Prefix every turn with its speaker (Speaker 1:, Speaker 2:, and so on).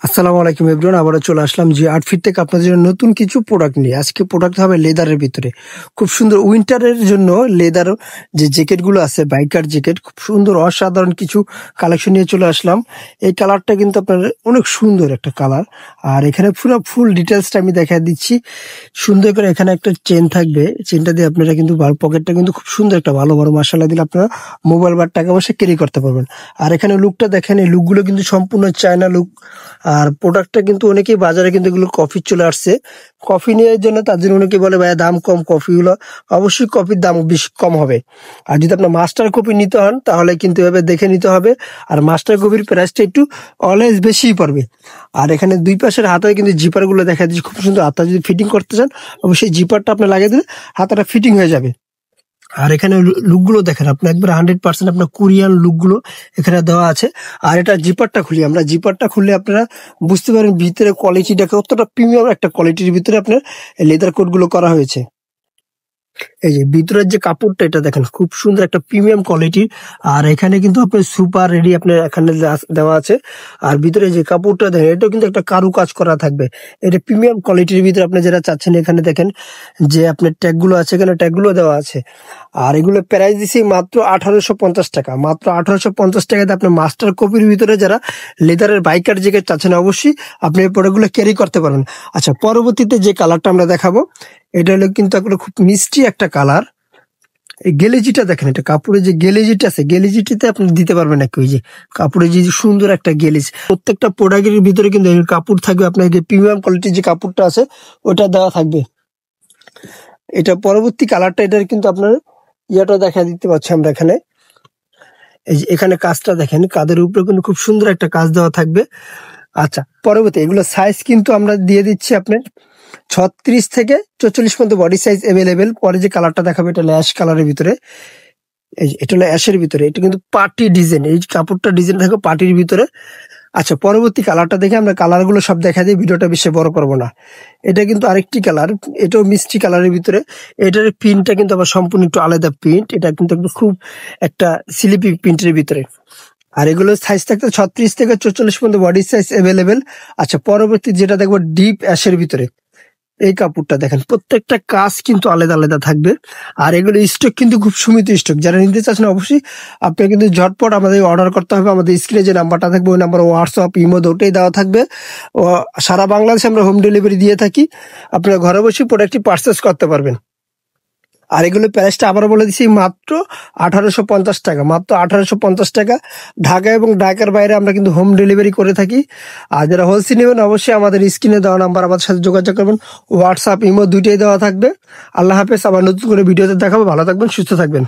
Speaker 1: আসসালামু আলাইকুম এভরিওয়ান, আবারও চলে আসলাম জি আউটফিট থেকে আপনাদের জন্য নতুন কিছু প্রোডাক্ট নিয়ে। আজকে প্রোডাক্ট হবে লেদারের ভিতরে, খুব সুন্দর উইন্টারের জন্য লেদার যে জ্যাকেটগুলো আছে, বাইকার জ্যাকেট, খুব সুন্দর অসাধারণ কিছু কালেকশন নিয়ে চলে আসলাম। এই কালারটা কিন্তু আপনার অনেক সুন্দর একটা কালার, আর এখানে পুরো ফুল ডিটেলসটা আমি দেখা দিচ্ছি। সুন্দর করে এখানে একটা চেন থাকবে, চেনটা দিয়ে আপনারা কিন্তু পকেটটা কিন্তু খুব সুন্দর একটা ভালো বড় মাসালা দিলে আপনারা মোবাইল বা টাকা পয়সা ক্যারি করতে পারবেন। আর এখানে লুকটা দেখেন, এই লুকগুলো কিন্তু সম্পূর্ণ চায়না লুক। আর প্রোডাক্টটা কিন্তু অনেকেই বাজারে কিন্তু এগুলো কফি চলে আসছে, কফি নেওয়ার জন্য তার জন্য অনেকে বলে ভাইয়া দাম কম, কফিগুলো অবশ্যই কফির দাম বেশি কম হবে। আর যদি আপনার মাস্টার কপি নিতে হন তাহলে কিন্তু এভাবে দেখে নিতে হবে, আর মাস্টার কপির প্রাইসটা একটু অলওয়েজ বেশিই পড়বে। আর এখানে দুই পাশের হাতে কিন্তু জিপার গুলো দেখা দিচ্ছে, খুব সুন্দর। হাতা যদি ফিটিং করতে চান অবশ্যই জিপারটা আপনি লাগিয়ে দিলে হাতাটা ফিটিং হয়ে যাবে। আর এখানে লুকগুলো দেখেন, আপনার একবার 100% আপনার কোরিয়ান লুকগুলো এখানে দেওয়া আছে। আর এটা জিপারটা খুলি, আমরা জিপারটা খুললে আপনারা বুঝতে পারেন ভিতরে কোয়ালিটিটা কতটা প্রিমিয়াম একটা কোয়ালিটির ভিতরে আপনার লেদার কোট গুলো করা হয়েছে। এই যে ভিতরের যে কাপড়টা, এটা দেখেন খুব সুন্দর একটা প্রিমিয়াম কোয়ালিটি। আর এখানে কিন্তু আপনার সুপার রেডি আপনার এখানে দেওয়া আছে। আর ভিতরে যে কাপড়টা দেখেন, এটাও কিন্তু একটা কারু কাজ করা থাকবে। এটা প্রিমিয়াম কোয়ালিটির ভিতরে আপনি যেটা চাচ্ছেন। এখানে দেখেন যে আপনার ট্যাগ গুলো আছে, এখানে ট্যাগ গুলো দেওয়া আছে। আর এগুলো প্রাইস দিচ্ছি মাত্র 1850 টাকা। মাত্র 1850 টাকাতে আপনার মাস্টার কপির ভিতরে যারা লেদারের বাইকার জ্যাকেট চাচ্ছেন অবশ্যই আপনি এই প্রোডাক্টগুলো ক্যারি করতে পারবেন। আচ্ছা, পরবর্তীতে যে কালারটা আমরা দেখাবো, এটা হলো কিন্তু একটা খুব মিষ্টি একটা কালার। এই গেলেজিটা দেখেন, এটা কাপড়ের যে গেলেজিটা আছে, গেলেজিটিতে আপনি দিতে পারবেন নাকি, ওই যে কাপড়ের যে সুন্দর একটা গেলেজ। প্রত্যেকটা প্রোডাক্টের ভিতরে কিন্তু এই কাপড় থাকবে, আপনার যে প্রিমিয়াম কোয়ালিটির যে কাপড়টা আছে ওটা দেওয়া থাকবে। এটা পরবর্তী কালারটা, এটার কিন্তু আপনার ইয়েটা দেখা দিতে পারছি আমরা এখানে। এই যে এখানে কাজটা দেখেন, কাদের উপরে কিন্তু খুব সুন্দর একটা কাজ দেওয়া থাকবে। আচ্ছা, পরবর্তী এগুলো সাইজ কিন্তু আমরা দিয়ে দিচ্ছি আপনার 36 থেকে 44 পর্যন্ত বডি সাইজ অ্যাভেলেবেল। পরে যে কালারটা দেখাবে, এটা হলো অ্যাশ কালারের ভিতরে। এই যে এটা হলো অ্যাশের ভিতরে, এটা কিন্তু পার্টি ডিজাইন, এই কাপড়টা ডিজাইন থাকবে পার্টির ভিতরে। আচ্ছা, পরবর্তী কালারটা দেখে আমরা কালারগুলো সব দেখা দিই, ভিডিওটা বেশি বড় করবো না। এটা কিন্তু আরেকটি কালার, এটাও মিষ্টি কালারের ভিতরে। এটার প্রিন্টটা কিন্তু আবার সম্পূর্ণ একটু আলাদা প্রিন্ট, এটা কিন্তু খুব একটা স্লিপি প্রিন্টের ভিতরে। আর এগুলো সাইজ থাকতে 36 থেকে 44 পর্যন্ত বডি সাইজ অ্যাভেলেবেল। আচ্ছা, পরবর্তী যেটা দেখবো ডিপ অ্যাশের ভিতরে, এই কাপড়টা দেখেন, প্রত্যেকটা কাজ কিন্তু আলাদা আলাদা থাকবে। আর এগুলো স্টক কিন্তু খুব সীমিত স্টক, যারা নিতে চাচ্ছেন অবশ্যই আপনার কিন্তু ঝটপট আমাদের অর্ডার করতে হবে। আমাদের স্ক্রিনে যে নাম্বারটা থাকবে ওই নাম্বার হোয়াটসঅ্যাপ ইমো দুটোই দেওয়া থাকবে। ও সারা বাংলাদেশে আমরা হোম ডেলিভারি দিয়ে থাকি, আপনারা ঘরে বসে প্রোডাক্টটি পারচেস করতে পারবেন। আর এগুলো প্রাইসটা আবার বলে দিচ্ছি, মাত্র 1850 টাকা। মাত্র 1850 টাকা। ঢাকা এবং ঢাকার বাইরে আমরা কিন্তু হোম ডেলিভারি করে থাকি। আর যারা হোলসেল নেবেন অবশ্যই আমাদের স্ক্রিনে দেওয়া নাম্বার আমাদের সাথে যোগাযোগ করবেন। হোয়াটসঅ্যাপ ইমো দুইটাই দেওয়া থাকবে। আল্লাহ হাফেজ, আবার নতুন করে ভিডিওতে দেখাবো। ভালো থাকবেন, সুস্থ থাকবেন।